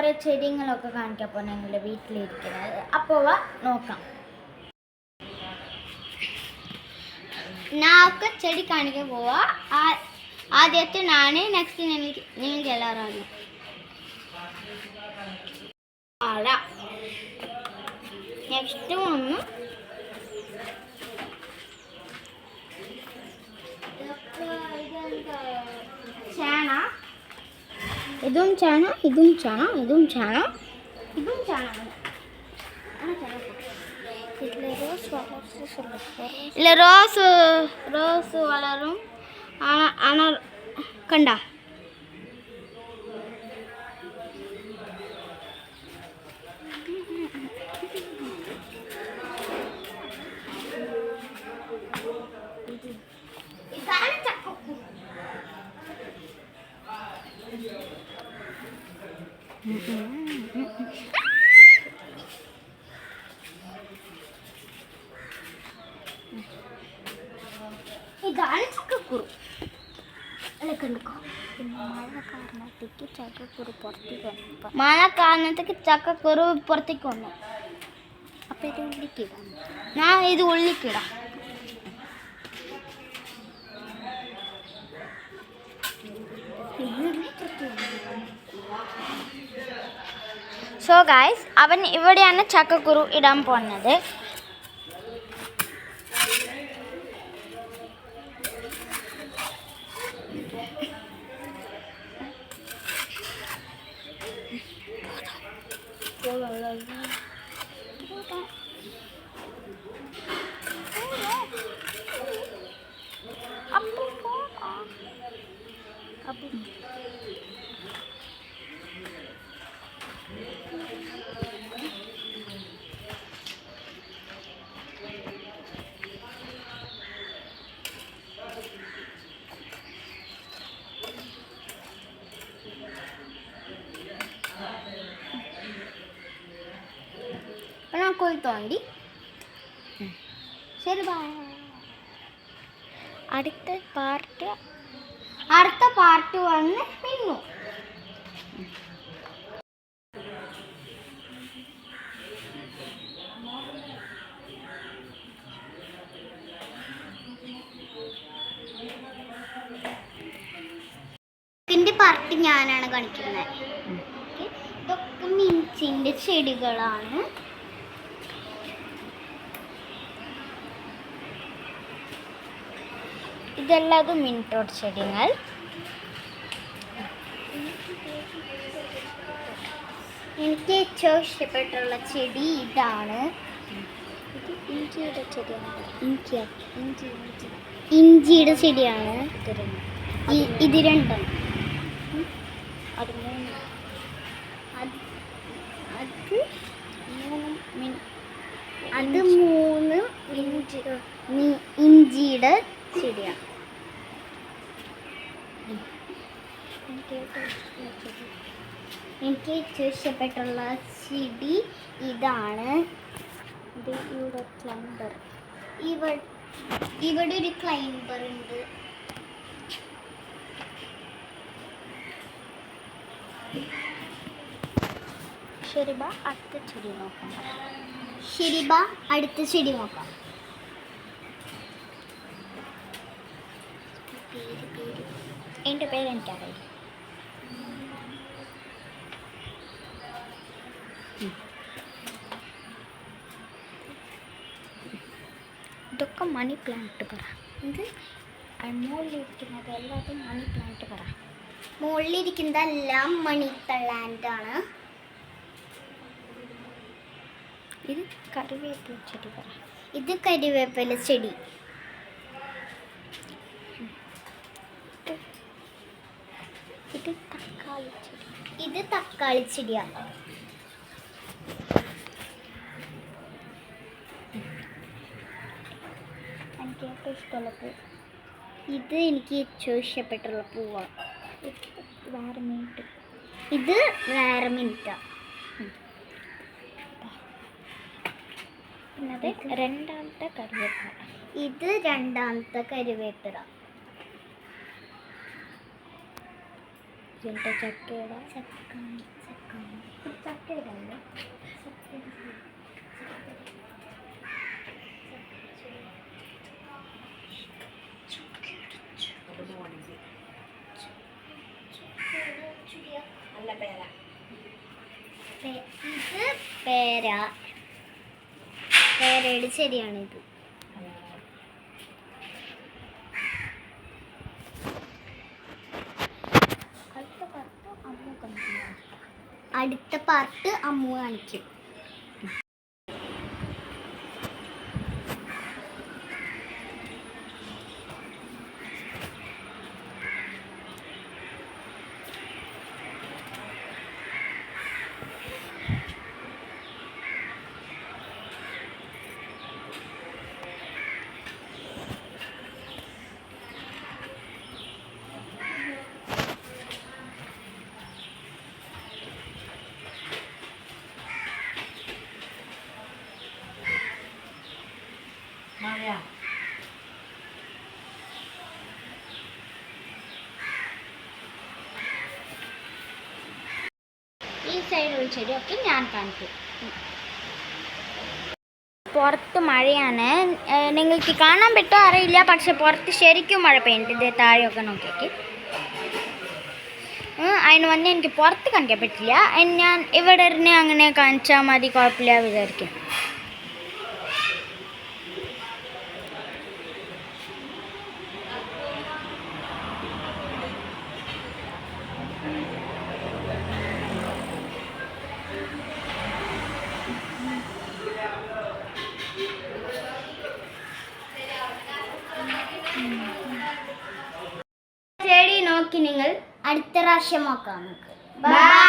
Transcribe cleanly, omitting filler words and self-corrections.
ഓരോ ചെടികളൊക്കെ കാണിക്കാൻ പോകുന്നത് ഞങ്ങളുടെ വീട്ടിലിരിക്കുന്നത്. അപ്പോൾ നോക്കാം. ഞാൻ ഒക്കെ ചെടി കാണിക്കാൻ പോവാ. ആദ്യത്തെ ഞാൻ, നെക്സ്റ്റ് നിങ്ങൾക്ക് എല്ലാവരും അറിയാം. വാഴ, നെക്സ്റ്റ് വന്നു ചേന. ഇതും ചേന, ഇതും ചേന, ഇതും ചേന, ഇതും ചേന. ഇല്ല, റോസ് വളരും. കണ്ട ഇതാണ് ചക്കക്കുരു. മഴ കാരണത്തേക്ക് ചക്കക്കുരു പുറത്തേക്ക് വന്നു. അപ്പം ഇത് ഉള്ളിക്കിടാം. ഞാൻ ഇത് ഉള്ളിക്കിടാം. സോ ഗൈസ്, അവൻ ഇവിടെയാണ് ചക്കക്കുരു ഇടാൻ പോകുന്നത്. കോഴി തോണ്ടി. ശരി, അടുത്ത പാർട്ട് വന്ന് പിന്നു. ഇതിൻ്റെ പാർട്ട് ഞാനാണ് കാണിക്കുന്നത്. ഇതൊക്കെ മിൻസിൻ്റെ ചെടികളാണ്. ഇതെല്ലാം മിൻറ്റോട് ചെടികൾ. എനിക്ക് ഏറ്റവും ഇഷ്ടപ്പെട്ടുള്ള ചെടി ഇതാണ്. ഇഞ്ചിയുടെ ചെടിയാണ്. ഇഞ്ചിയുടെ ചെടിയാണ് ഇത് രണ്ടും. അത് മൂന്ന് ഇഞ്ചിയുടെ ചെടിയാണ്. എനിക്ക് ഏറ്റവും ഇഷ്ടപ്പെട്ടുള്ള ചെടി ഇതാണ്. ഇത് ഇവിടെ ക്ലൈംബർ. ഇവിടെ ഒരു ക്ലൈംബർ ഉണ്ട്. ശരിബ, അടുത്ത ചെടി നോക്കാം. ശരിബ, അടുത്ത ചെടി നോക്കാം. എൻ്റെ പേര് എനിക്കറിയില്ല. ഇതൊക്കെ മണി പ്ലാന്റ് പറ. ഇത് മുകളിലിരിക്കുന്നത് എല്ലാതും മണി പ്ലാന്റ് പറ. മുകളിലിരിക്കുന്നതെല്ലാം മണി പ്ലാന്റ് ആണ്. ഇത് കറിവേപ്പില ചെടി പറ. ഇത് കറിവേപ്പില ചെടി. ഇത് തക്കാളി ചെടി. ഇത് തക്കാളി ചെടിയാണ്. എനിക്ക് ഏറ്റവും ഇഷ്ടമുള്ള പൂ. ഇത് എനിക്ക് ഏറ്റവും ഇഷ്ടപ്പെട്ടുള്ള പൂവാണ്. വേറെ മിനിറ്റ്. ഇത് വേറെ മിനിറ്റാണ്. പിന്നെ അത് രണ്ടാമത്തെ കറിവേപ്പില. ഇത് രണ്ടാമത്തെ കറിവേപ്പില. ഇതിൻ്റെ ചക്കയുടെ ചക്ക ചക്ക ഇടല്ലേ? ഇത് പേര, പേരയുടെ ശരിയാണിത്. അടുത്ത പാർട്ട് അമ്മു കാണിക്കും. ഈ സൈഡുള്ള ചെടിയൊക്കെ ഞാൻ കാണിക്കും. പുറത്ത് മഴയാണ്, നിങ്ങൾക്ക് കാണാൻ പറ്റുമോ അറിയില്ല, പക്ഷെ പുറത്ത് ശരിക്കും മഴ പെയ്യുന്നുണ്ട്. ഇത് താഴെയൊക്കെ നോക്കിയേക്ക്. അതിന് വന്ന് എനിക്ക് പുറത്ത് കാണിക്കാൻ പറ്റില്ല, ഞാൻ ഇവിടെ ഇരുന്ന് അങ്ങനെ കാണിച്ചാൽ മതി, കുഴപ്പമില്ല വിചാരിക്കും. ചെടി നോക്കി നിങ്ങൾ അടുത്ത പ്രാവശ്യം നോക്കാം നമുക്ക്. ബൈ.